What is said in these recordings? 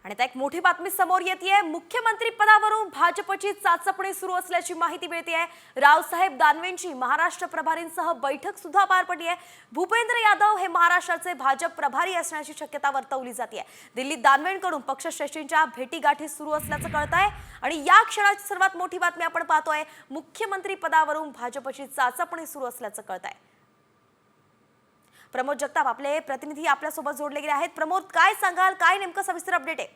आणि आता एक मोठी बातमी समोर येतेय। मुख्यमंत्री पदावरून भाजपची चाचपणी सुरू असल्याची माहिती मिळतेय। रावसाहेब दानवेंची महाराष्ट्र प्रभारींसह बैठक सुद्धा पार पडली आहे। भूपेंद्र यादव हे महाराष्ट्राचे भाजप प्रभारी असण्याची शक्यता वर्तवली जाते। दिल्लीत दानवेंकडून पक्षश्रेष्ठींच्या भेटीगाठी सुरू असल्याचं कळतंय आणि या क्षणाची सर्वात मोठी बातमी आपण पाहतोय। मुख्यमंत्री पदावरून भाजपची चाचपणी सुरू असल्याचं कळतंय। प्रमोद जगताप आपले प्रतिनिधी आपल्या सोबत जोडले गेले आहेत। प्रमोद, काय सांगाल, काय नेमकं सविस्तर अपडेट आहे?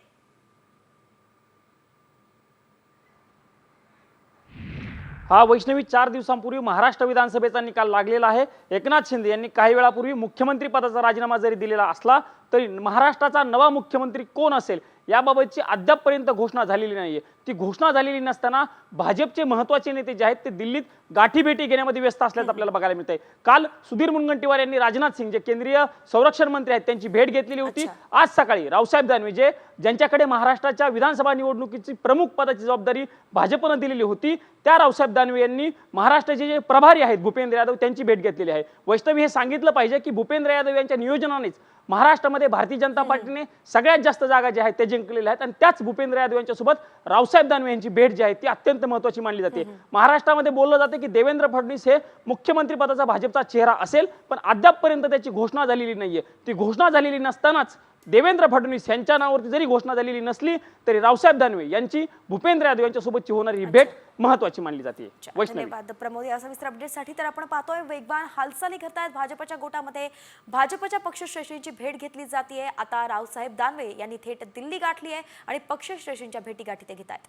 वैष्णवी, 4 दिवसांपूर्वी महाराष्ट्र विधानसभेचा निकाल लागलेला आहे। एकनाथ शिंदे यांनी काही वेळापूर्वी मुख्यमंत्री पदाचा राजीनामा जरी दिलेला असला तरी महाराष्ट्राचा नवा मुख्यमंत्री कोण असेल याबाबतची अद्यापपर्यंत घोषणा झालेली नाहीये। ती घोषणा झालेली नसताना भाजपचे महत्त्वाचे नेते जे आहेत ते दिल्लीत गाठीभेटी घेण्यामध्ये व्यस्त असल्याचं आपल्याला बघायला मिळतंय। काल सुधीर मुनगंटीवार यांनी राजनाथ सिंग, जे केंद्रीय संरक्षण मंत्री आहेत, त्यांची भेट घेतलेली होती। आज सकाळी रावसाहेब दानवे, ज्यांच्याकडे महाराष्ट्राच्या विधानसभा निवडणुकीची प्रमुख पदाची जबाबदारी भाजपने दिलेली होती, त्या रावसाहेब दानवे यांनी महाराष्ट्राचे जे प्रभारी आहेत भूपेंद्र यादव त्यांची भेट घेतलेली आहे। वैष्णवी, हे सांगितलं पाहिजे की भूपेंद्र यादव यांच्या नियोजनानेच महाराष्ट्रामध्ये भारतीय जनता पार्टीने सगळ्यात जास्त जागा ज्या आहेत ते जिंकलेल्या आहेत आणि त्याच भूपेंद्र यादव यांच्यासोबत रावसाहेब दानवे यांची भेट जी आहे ती अत्यंत महत्त्वाची मानली जाते। महाराष्ट्रामध्ये बोललं जाते की देवेंद्र फडणवीस हे मुख्यमंत्री पदाचा भाजपचा चेहरा असेल, पण अद्यापपर्यंत त्याची घोषणा झालेली नाहीये। ती घोषणा झालेली नसतानाच देवेंद्र फडणवीस यांच्या नावावरती जरी घोषणा झालेली नसली तरी रावसाहेब दानवे यांची भूपेंद्र यादव यांच्यासोबतची होणारी ही भेट महत्त्वाची मानली जाते। धन्यवाद प्रमोद या सविस्तर अपडेटसाठी। तर आपण पाहतोय वेगवान हालचाली घडतायत भाजपच्या गोटामध्ये। भाजपच्या पक्षश्रेष्ठींची भेट घेतली जाते। आता रावसाहेब दानवे यांनी थेट दिल्ली गाठली आहे आणि पक्षश्रेष्ठींच्या भेटीगाठी ते घेत आहेत।